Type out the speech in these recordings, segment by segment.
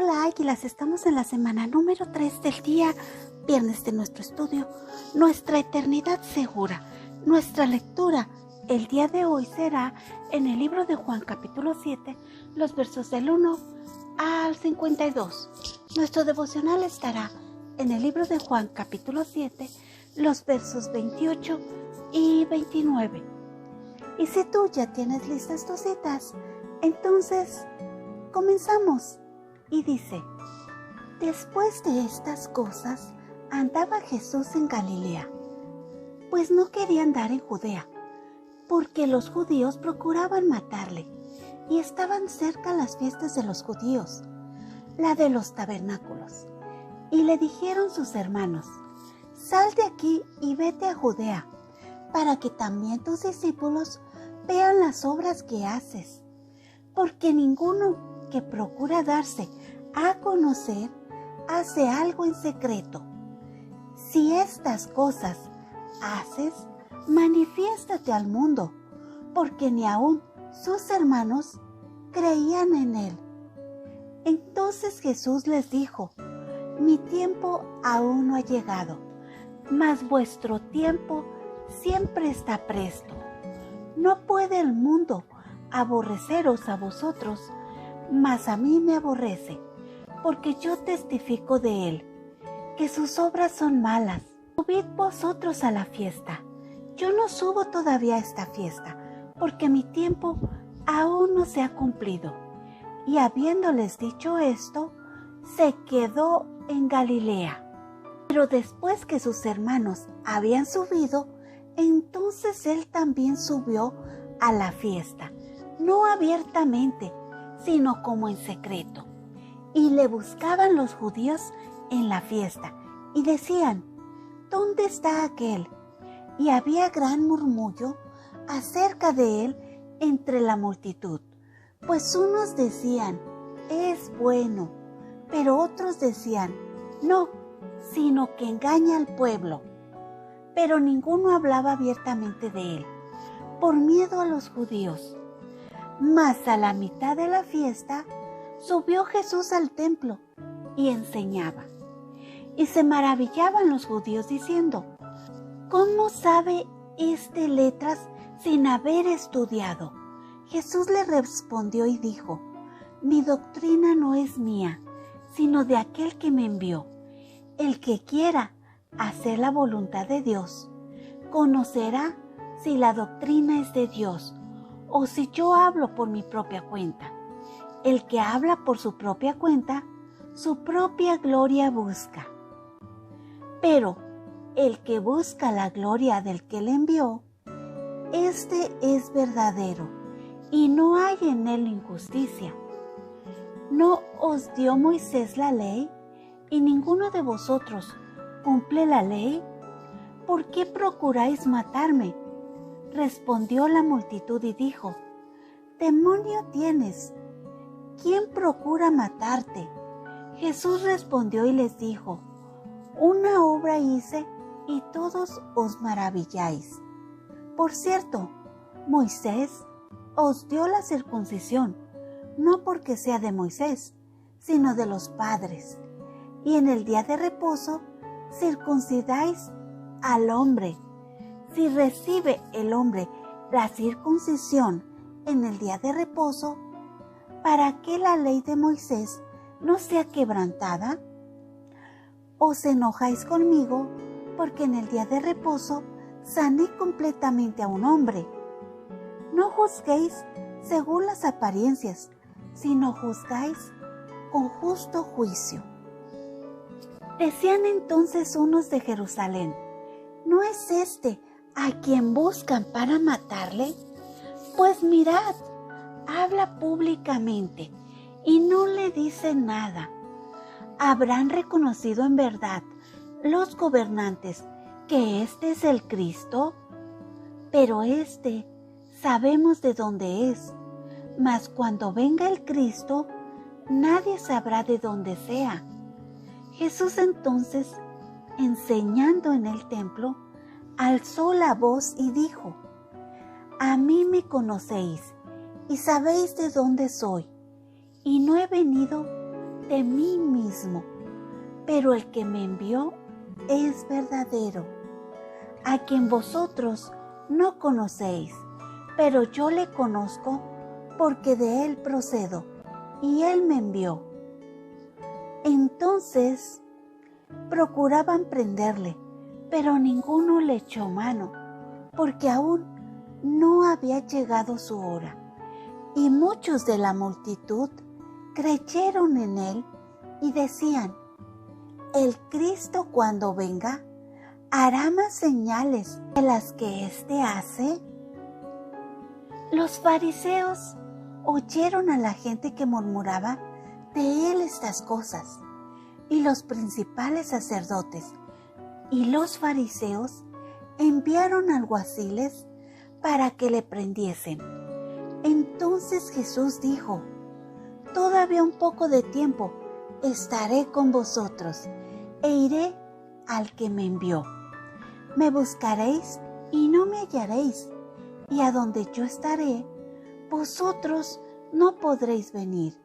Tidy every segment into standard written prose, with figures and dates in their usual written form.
Hola Águilas, estamos en la semana número 3 del día viernes de nuestro estudio, Nuestra Eternidad Segura. Nuestra lectura el día de hoy será en el libro de Juan capítulo 7, los versos del 1 al 52. Nuestro devocional estará en el libro de Juan capítulo 7, los versos 28 y 29. Y si tú ya tienes listas tus citas, entonces comenzamos. Y dice: después de estas cosas andaba Jesús en Galilea, pues no quería andar en Judea, porque los judíos procuraban matarle, y estaban cerca las fiestas de los judíos, la de los tabernáculos. Y le dijeron sus hermanos: sal de aquí y vete a Judea, para que también tus discípulos vean las obras que haces, porque ninguno que procura darse a conocer hace algo en secreto. Si estas cosas haces, manifiéstate al mundo, porque ni aun sus hermanos creían en él. Entonces Jesús les dijo: mi tiempo aún no ha llegado, mas vuestro tiempo siempre está presto. No puede el mundo aborreceros a vosotros, mas a mí me aborrece, porque yo testifico de él, que sus obras son malas. Subid vosotros a la fiesta. Yo no subo todavía a esta fiesta, porque mi tiempo aún no se ha cumplido. Y habiéndoles dicho esto, se quedó en Galilea. Pero después que sus hermanos habían subido, entonces él también subió a la fiesta, no abiertamente, sino como en secreto. Y le buscaban los judíos en la fiesta, y decían: ¿dónde está aquel? Y había gran murmullo acerca de él entre la multitud, pues unos decían: es bueno, pero otros decían: no, sino que engaña al pueblo. Pero ninguno hablaba abiertamente de él, por miedo a los judíos. Mas a la mitad de la fiesta subió Jesús al templo y enseñaba. Y se maravillaban los judíos diciendo: ¿cómo sabe este letras sin haber estudiado? Jesús le respondió y dijo: mi doctrina no es mía, sino de aquel que me envió. El que quiera hacer la voluntad de Dios, conocerá si la doctrina es de Dios, o si yo hablo por mi propia cuenta. El que habla por su propia cuenta, su propia gloria busca. Pero el que busca la gloria del que le envió, este es verdadero, y no hay en él injusticia. ¿No os dio Moisés la ley, y ninguno de vosotros cumple la ley? ¿Por qué procuráis matarme? Respondió la multitud y dijo: demonio tienes, ¿quién procura matarte? Jesús respondió y les dijo: una obra hice y todos os maravilláis. Por cierto, Moisés os dio la circuncisión, no porque sea de Moisés, sino de los padres. Y en el día de reposo circuncidáis al hombre. Si recibe el hombre la circuncisión en el día de reposo, ¿para qué la ley de Moisés no sea quebrantada? ¿Os enojáis conmigo porque en el día de reposo sané completamente a un hombre? No juzguéis según las apariencias, sino juzgáis con justo juicio. Decían entonces unos de Jerusalén: ¿no es este a quien buscan para matarle? Pues mirad, habla públicamente y no le dicen nada. ¿Habrán reconocido en verdad los gobernantes que este es el Cristo? Pero este sabemos de dónde es, mas cuando venga el Cristo, nadie sabrá de dónde sea. Jesús entonces, enseñando en el templo, alzó la voz y dijo: a mí me conocéis y sabéis de dónde soy, y no he venido de mí mismo, pero el que me envió es verdadero, a quien vosotros no conocéis, pero yo le conozco porque de él procedo, y él me envió. Entonces procuraban prenderle, pero ninguno le echó mano, porque aún no había llegado su hora. Y muchos de la multitud creyeron en él y decían: el Cristo, cuando venga, hará más señales que las que éste hace. Los fariseos oyeron a la gente que murmuraba de él estas cosas, y los principales sacerdotes y los fariseos enviaron alguaciles para que le prendiesen. Entonces Jesús dijo: todavía un poco de tiempo estaré con vosotros e iré al que me envió. Me buscaréis y no me hallaréis, y a donde yo estaré, vosotros no podréis venir.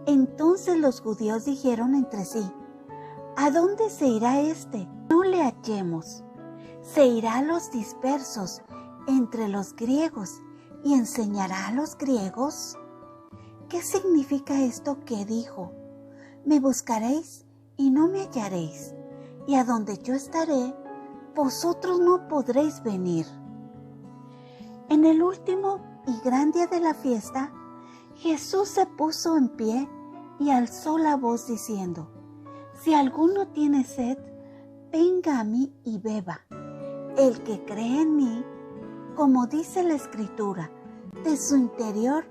Entonces los judíos dijeron entre sí: ¿a dónde se irá éste? No le hallemos. Se irá a los dispersos entre los griegos y enseñará a los griegos. ¿Qué significa esto que dijo? Me buscaréis y no me hallaréis, y a donde yo estaré, vosotros no podréis venir. En el último y gran día de la fiesta, Jesús se puso en pie y alzó la voz diciendo: si alguno tiene sed, venga a mí y beba. El que cree en mí, como dice la Escritura, de su interior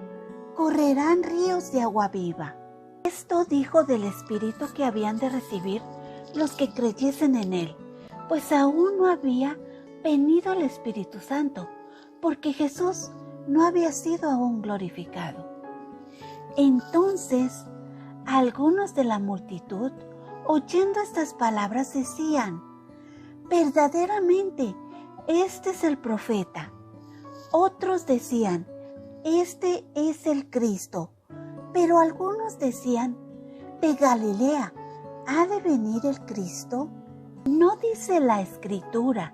correrán ríos de agua viva. Esto dijo del Espíritu que habían de recibir los que creyesen en él, pues aún no había venido el Espíritu Santo, porque Jesús no había sido aún glorificado. Entonces, algunos de la multitud, oyendo estas palabras, decían: verdaderamente, este es el profeta. Otros decían: este es el Cristo. Pero algunos decían: ¿de Galilea ha de venir el Cristo? ¿No dice la Escritura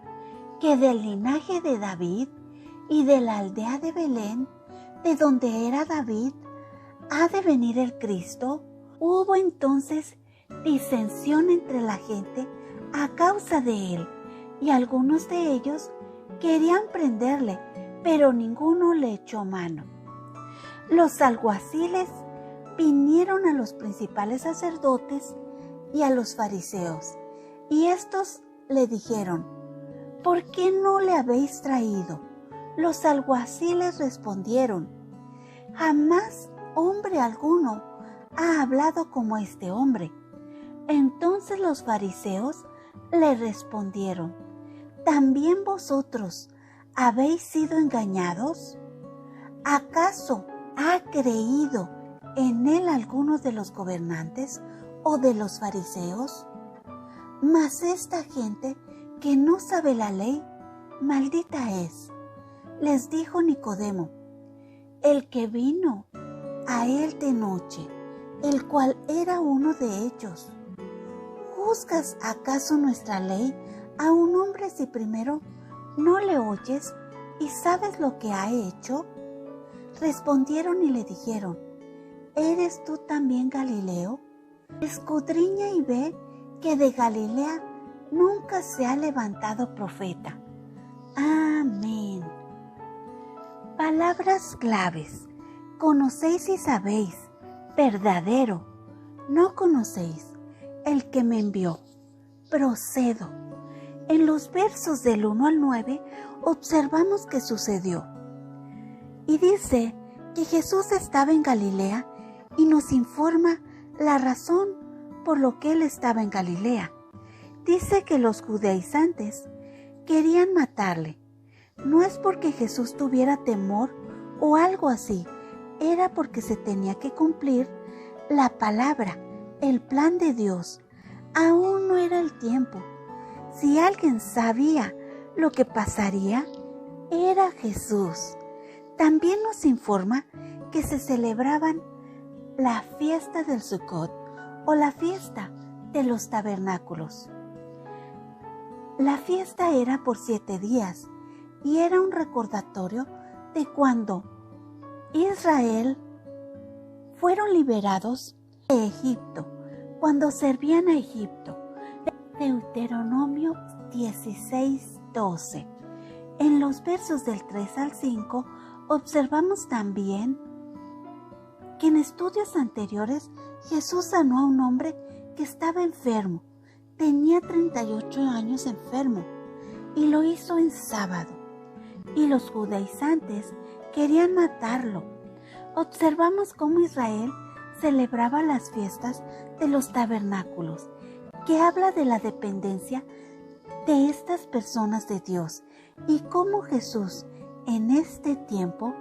que del linaje de David y de la aldea de Belén, de donde era David, ha de venir el Cristo? Hubo entonces disensión entre la gente a causa de él, y algunos de ellos querían prenderle, pero ninguno le echó mano. Los alguaciles vinieron a los principales sacerdotes y a los fariseos, y estos le dijeron: ¿por qué no le habéis traído? Los alguaciles respondieron: jamás hombre alguno ha hablado como este hombre. Entonces los fariseos le respondieron: ¿también vosotros habéis sido engañados? ¿Acaso ha creído en él algunos de los gobernantes o de los fariseos? Mas esta gente que no sabe la ley, maldita es. Les dijo Nicodemo, el que vino a él de noche, el cual era uno de ellos: ¿juzgas acaso nuestra ley a un hombre si primero no le oyes y sabes lo que ha hecho? Respondieron y le dijeron: ¿eres tú también Galileo? Escudriña y ve que de Galilea nunca se ha levantado profeta. Amén. Palabras claves. Conocéis y sabéis. Verdadero. No conocéis. El que me envió. Procedo. En los versos del 1 al 9 observamos que sucedió. Y dice que Jesús estaba en Galilea y nos informa la razón por lo que él estaba en Galilea. Dice que los judaizantes querían matarle. No es porque Jesús tuviera temor o algo así, era porque se tenía que cumplir la palabra, el plan de Dios. Aún no era el tiempo. Si alguien sabía lo que pasaría, era Jesús. También nos informa que se celebraban la fiesta del Sukkot o la fiesta de los tabernáculos. La fiesta era por 7 días y era un recordatorio de cuando Israel fueron liberados de Egipto, cuando servían a Egipto. Deuteronomio 16:12. En los versos del 3 al 5 observamos también que en estudios anteriores Jesús sanó a un hombre que estaba enfermo. Tenía 38 años enfermo y lo hizo en sábado. Y los judaizantes querían matarlo. Observamos cómo Israel celebraba las fiestas de los tabernáculos, que habla de la dependencia de estas personas de Dios, y cómo Jesús en este tiempo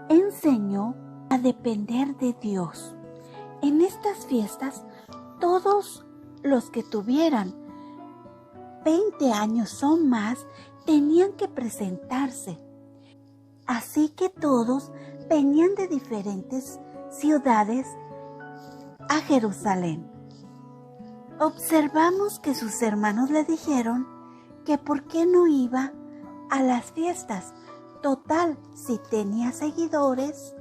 enseñó a depender de Dios. En estas fiestas, todos los que tuvieran 20 años o más tenían que presentarse. Así que todos venían de diferentes ciudades a Jerusalén. Observamos que sus hermanos le dijeron que por qué no iba a las fiestas. Total, si tenía seguidores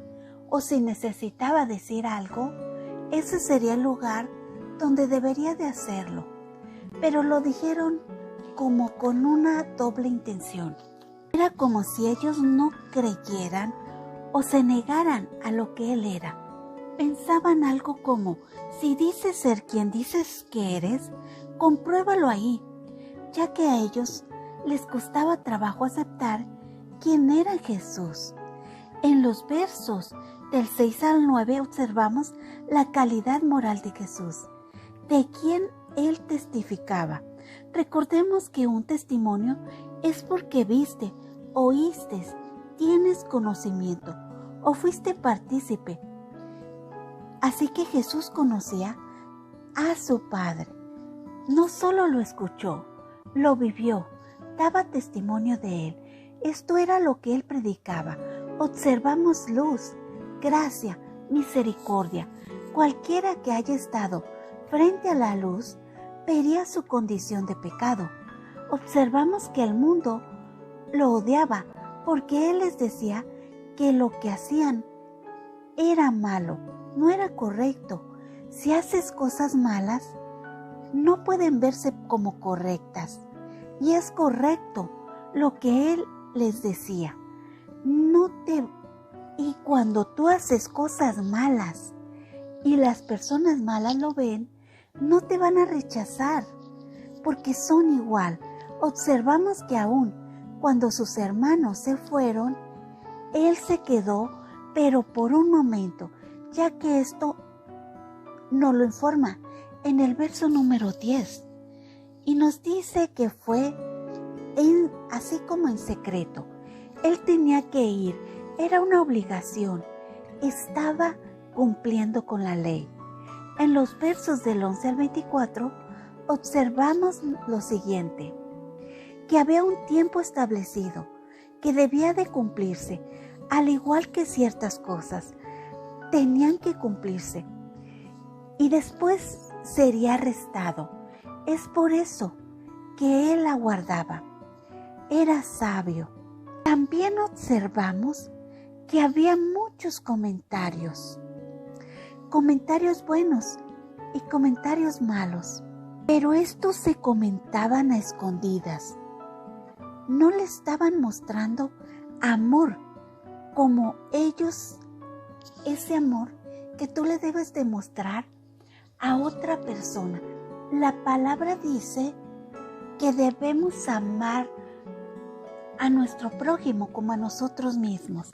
o si necesitaba decir algo, ese sería el lugar donde debería de hacerlo. Pero lo dijeron como con una doble intención. Era como si ellos no creyeran o se negaran a lo que él era. Pensaban algo como: si dices ser quien dices que eres, compruébalo ahí, ya que a ellos les costaba trabajo aceptar quién era Jesús. En los versos del 6 al 9 observamos la calidad moral de Jesús, de quien él testificaba. Recordemos que un testimonio es porque viste, oíste, tienes conocimiento o fuiste partícipe. Así que Jesús conocía a su Padre. No solo lo escuchó, lo vivió, daba testimonio de él. Esto era lo que él predicaba. Observamos luz, gracia, misericordia. Cualquiera que haya estado frente a la luz vería su condición de pecado. Observamos que el mundo lo odiaba porque él les decía que lo que hacían era malo, no era correcto. Si haces cosas malas, no pueden verse como correctas. Y es correcto lo que él les decía. Y cuando tú haces cosas malas y las personas malas lo ven, no te van a rechazar porque son igual. Observamos que aún cuando sus hermanos se fueron, él se quedó, pero por un momento, ya que esto nos lo informa en el verso número 10. Y nos dice que fue así como en secreto. Él tenía que ir, era una obligación, estaba cumpliendo con la ley. En los versos del 11 al 24 observamos lo siguiente: que había un tiempo establecido que debía de cumplirse, al igual que ciertas cosas tenían que cumplirse, y después sería arrestado. Es por eso que él aguardaba. Era sabio. También observamos que había muchos comentarios buenos y comentarios malos, pero estos se comentaban a escondidas. No le estaban mostrando amor como ellos, ese amor que tú le debes demostrar a otra persona. La palabra dice que debemos amar a nuestro prójimo como a nosotros mismos,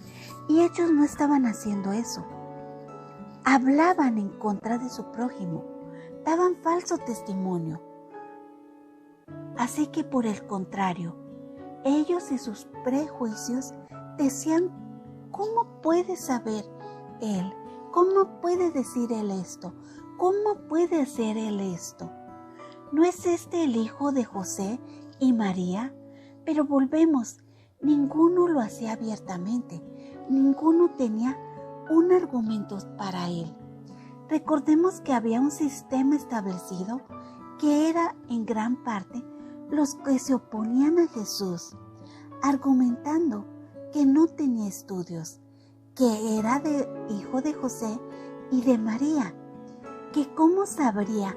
y ellos no estaban haciendo eso. Hablaban en contra de su prójimo, daban falso testimonio. Así que por el contrario, ellos y sus prejuicios decían: ¿cómo puede saber él? ¿Cómo puede decir él esto? ¿Cómo puede hacer él esto? ¿No es este el hijo de José y María? Pero volvemos, ninguno lo hacía abiertamente, ninguno tenía un argumento para él. Recordemos que había un sistema establecido que era en gran parte los que se oponían a Jesús, argumentando que no tenía estudios, que era hijo de José y de María, que cómo sabría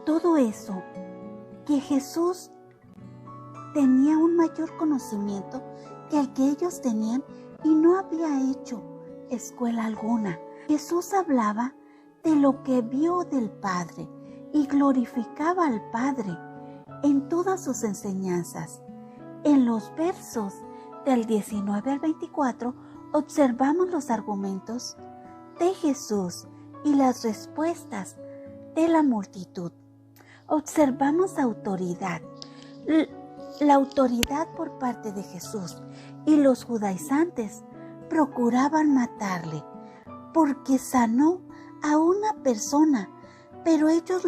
todo eso, que Jesús tenía un mayor conocimiento que el que ellos tenían y no había hecho escuela alguna. Jesús hablaba de lo que vio del Padre y glorificaba al Padre en todas sus enseñanzas. En los versos del 19 al 24 observamos los argumentos de Jesús y las respuestas de la multitud. Observamos autoridad, la autoridad por parte de Jesús, y los judaizantes procuraban matarle porque sanó a una persona, pero ellos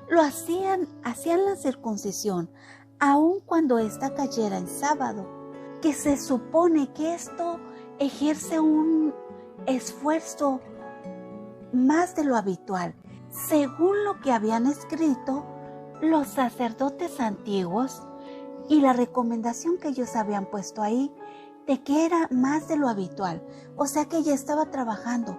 lo hacían la circuncisión, aun cuando ésta cayera en sábado, que se supone que esto ejerce un esfuerzo más de lo habitual, según lo que habían escrito los sacerdotes antiguos y la recomendación que ellos habían puesto ahí, de que era más de lo habitual, o sea que ya estaba trabajando.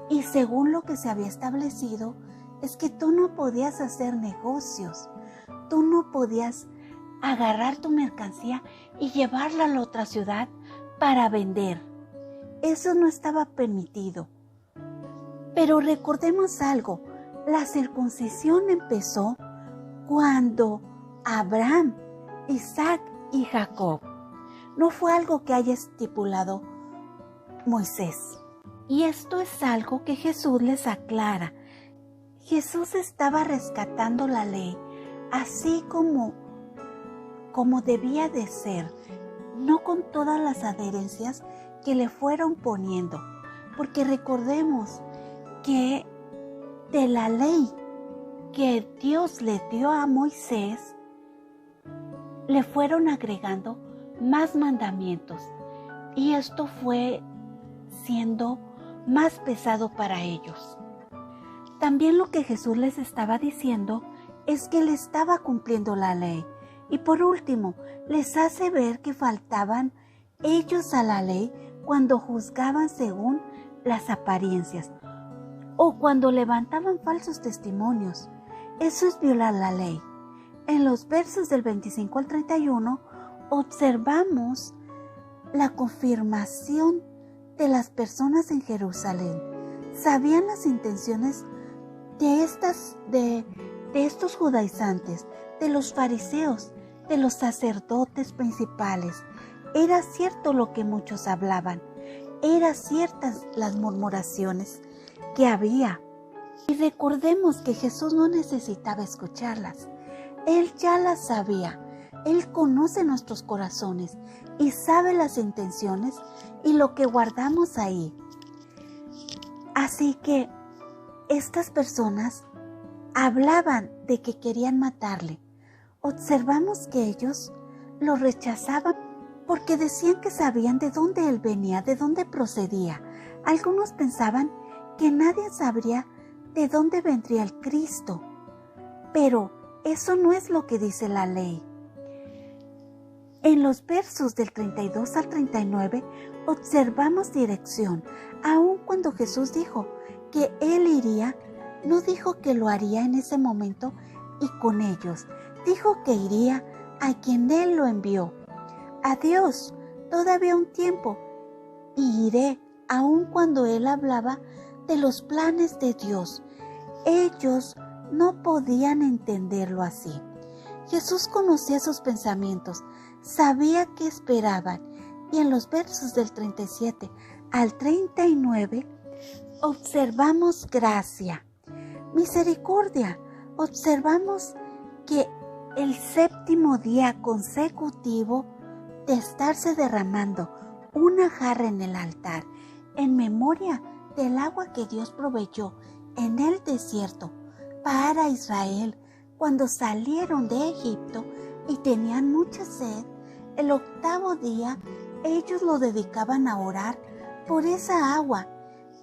Y según lo que se había establecido, es que tú no podías hacer negocios, tú no podías agarrar tu mercancía y llevarla a la otra ciudad para vender. Eso no estaba permitido. Pero recordemos algo, la circuncisión empezó cuando Abraham, Isaac y Jacob. No fue algo que haya estipulado Moisés. Y esto es algo que Jesús les aclara. Jesús estaba rescatando la ley, así como debía de ser, no con todas las adherencias que le fueron poniendo. Porque recordemos que de la ley que Dios le dio a Moisés, le fueron agregando más mandamientos, y esto fue siendo más pesado para ellos. También lo que Jesús les estaba diciendo es que le estaba cumpliendo la ley, y por último les hace ver que faltaban ellos a la ley cuando juzgaban según las apariencias o cuando levantaban falsos testimonios. Eso es violar la ley. En los versos del 25 al 31 observamos la confirmación de las personas en Jerusalén. Sabían las intenciones de estos judaizantes, de los fariseos, de los sacerdotes principales. Era cierto lo que muchos hablaban, eran ciertas las murmuraciones que había. Y recordemos que Jesús no necesitaba escucharlas. Él ya las sabía. Él conoce nuestros corazones y sabe las intenciones y lo que guardamos ahí. Así que estas personas hablaban de que querían matarle. Observamos que ellos lo rechazaban porque decían que sabían de dónde él venía, de dónde procedía. Algunos pensaban que nadie sabría de dónde vendría el Cristo. Pero eso no es lo que dice la ley. En los versos del 32 al 39 observamos dirección. Aun cuando Jesús dijo que Él iría, no dijo que lo haría en ese momento y con ellos. Dijo que iría a quien Él lo envió. A Dios, todavía un tiempo, y iré, aun cuando Él hablaba de los planes de Dios. Ellos no podían entenderlo así. Jesús conocía sus pensamientos, sabía qué esperaban, y en los versos del 37 al 39 observamos gracia, misericordia. Observamos que el séptimo día consecutivo de estarse derramando una jarra en el altar en memoria del agua que Dios proveyó en el desierto para Israel cuando salieron de Egipto y tenían mucha sed, el octavo día ellos lo dedicaban a orar por esa agua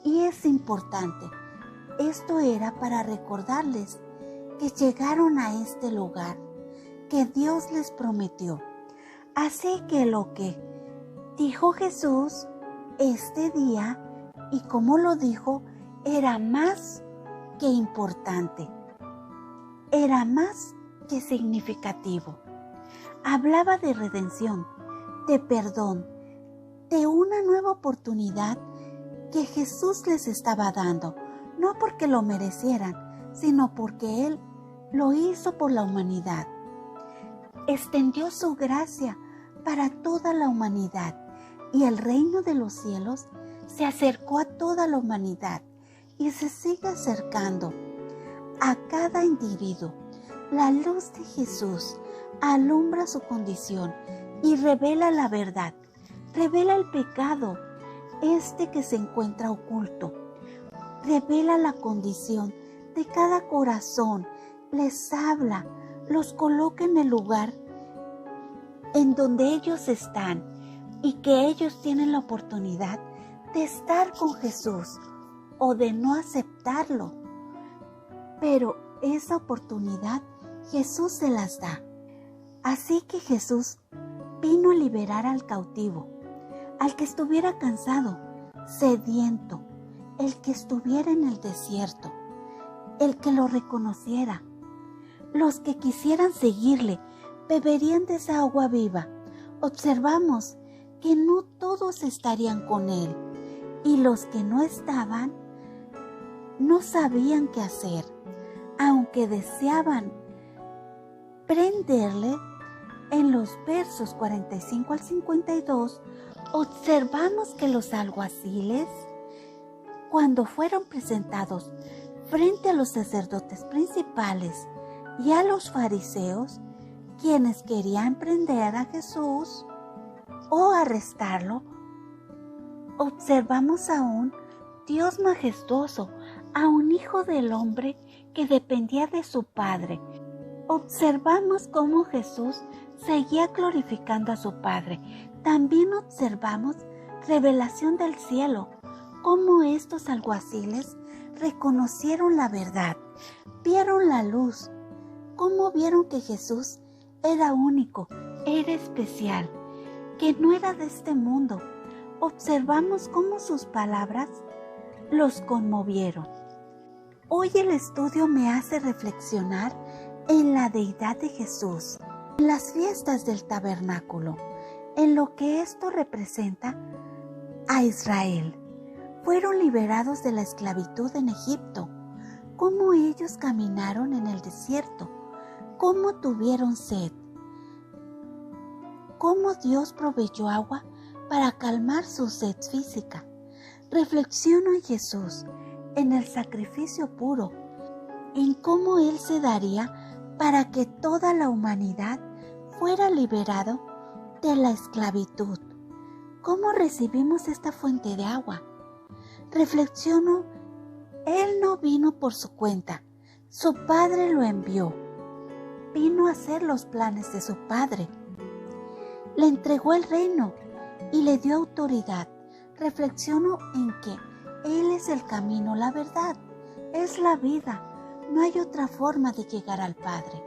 Y es importante. Esto era para recordarles que llegaron a este lugar que Dios les prometió. Así que lo que dijo Jesús este día y como lo dijo era más que importante, era más que significativo. Hablaba de redención, de perdón, de una nueva oportunidad que Jesús les estaba dando, no porque lo merecieran, sino porque Él lo hizo por la humanidad. Extendió su gracia para toda la humanidad y el reino de los cielos se acercó a toda la humanidad y se sigue acercando a cada individuo. La luz de Jesús alumbra su condición y revela la verdad, revela el pecado, que se encuentra oculto, revela la condición de cada corazón, les habla, los coloca en el lugar en donde ellos están y que ellos tienen la oportunidad de estar con Jesús o de no aceptarlo. Pero esa oportunidad Jesús se las da. Así que Jesús vino a liberar al cautivo, al que estuviera cansado, sediento, el que estuviera en el desierto, el que lo reconociera. Los que quisieran seguirle beberían de esa agua viva. Observamos que no todos estarían con él y los que no estaban no sabían qué hacer, aunque deseaban prenderle. En los versos 45 al 52 observamos que los alguaciles, cuando fueron presentados frente a los sacerdotes principales y a los fariseos, quienes querían prender a Jesús o arrestarlo, observamos a un Dios majestuoso, a un Hijo del Hombre que dependía de su Padre. Observamos cómo Jesús seguía glorificando a su Padre. También observamos revelación del cielo, cómo estos alguaciles reconocieron la verdad, vieron la luz, cómo vieron que Jesús era único, era especial, que no era de este mundo. Observamos cómo sus palabras los conmovieron. Hoy el estudio me hace reflexionar en la deidad de Jesús, en las fiestas del tabernáculo, en lo que esto representa a Israel. Fueron liberados de la esclavitud en Egipto, cómo ellos caminaron en el desierto, cómo tuvieron sed, cómo Dios proveyó agua para calmar su sed física. Reflexiono en Jesús, en el sacrificio puro, en cómo Él se daría para que toda la humanidad fuera liberado de la esclavitud. ¿Cómo recibimos esta fuente de agua? Reflexiono, Él no vino por su cuenta, su Padre lo envió. Vino a hacer los planes de su Padre. Le entregó el reino y le dio autoridad. Reflexiono en que Él es el camino, la verdad, es la vida. No hay otra forma de llegar al Padre.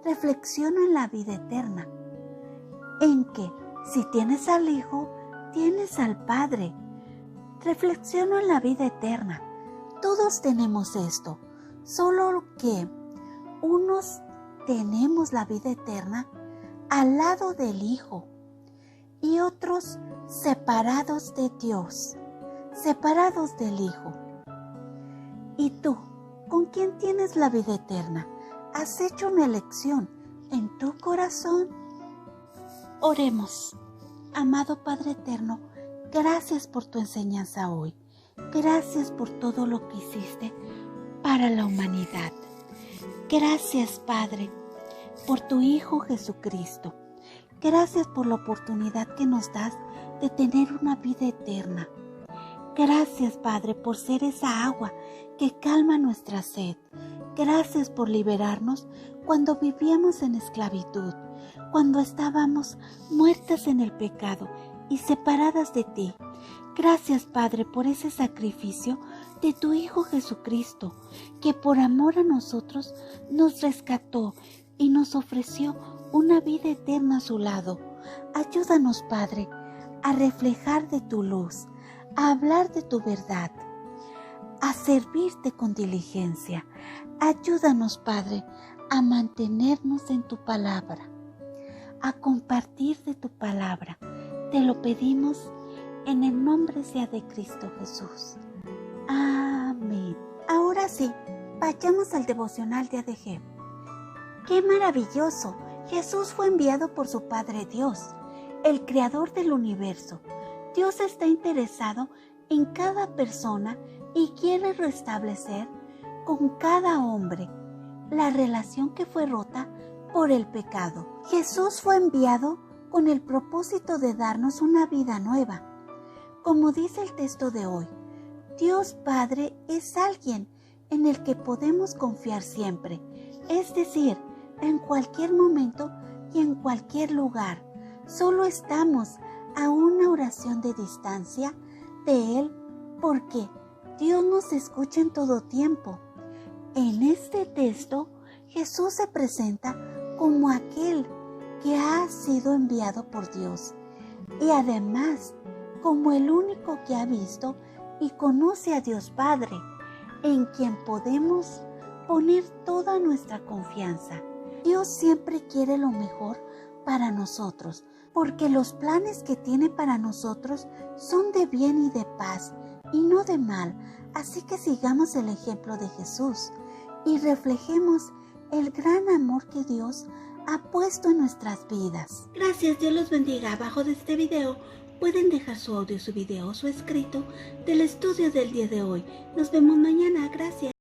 Reflexiono en la vida eterna, en que si tienes al Hijo, tienes al Padre. Reflexiono en la vida eterna. Todos tenemos esto, solo que unos tenemos la vida eterna al lado del Hijo y otros separados de Dios, separados del Hijo. ¿Y tú? ¿Con quién tienes la vida eterna? ¿Has hecho una elección en tu corazón? Oremos. Amado Padre eterno, gracias por tu enseñanza hoy. Gracias por todo lo que hiciste para la humanidad. Gracias, Padre, por tu Hijo Jesucristo. Gracias por la oportunidad que nos das de tener una vida eterna. Gracias, Padre, por ser esa agua que calma nuestra sed. Gracias por liberarnos cuando vivíamos en esclavitud, cuando estábamos muertas en el pecado. y separadas de ti. Gracias, Padre, por ese sacrificio de tu Hijo Jesucristo, que por amor a nosotros nos rescató y nos ofreció una vida eterna a su lado. Ayúdanos, Padre, a reflejar de tu luz, a hablar de tu verdad, a servirte con diligencia. Ayúdanos, Padre, a mantenernos en tu palabra, a compartir de tu palabra. Te lo pedimos en el nombre sea de Cristo Jesús. Amén. Ahora sí, vayamos al devocional de ADG. ¡Qué maravilloso! Jesús fue enviado por su Padre Dios, el Creador del universo. Dios está interesado en cada persona y quiere restablecer con cada hombre la relación que fue rota por el pecado. Jesús fue enviado con el propósito de darnos una vida nueva. Como dice el texto de hoy, Dios Padre es alguien en el que podemos confiar siempre, es decir, en cualquier momento y en cualquier lugar. Solo estamos a una oración de distancia de Él, porque Dios nos escucha en todo tiempo. En este texto, Jesús se presenta como aquel que ha sido enviado por Dios y además como el único que ha visto y conoce a Dios Padre, en quien podemos poner toda nuestra confianza. Dios siempre quiere lo mejor para nosotros, porque los planes que tiene para nosotros son de bien y de paz, y no de mal. Así que sigamos el ejemplo de Jesús y reflejemos el gran amor que Dios ha puesto en nuestras vidas. Gracias, Dios los bendiga. Abajo de este video pueden dejar su audio, su video o su escrito del estudio del día de hoy. Nos vemos mañana. Gracias.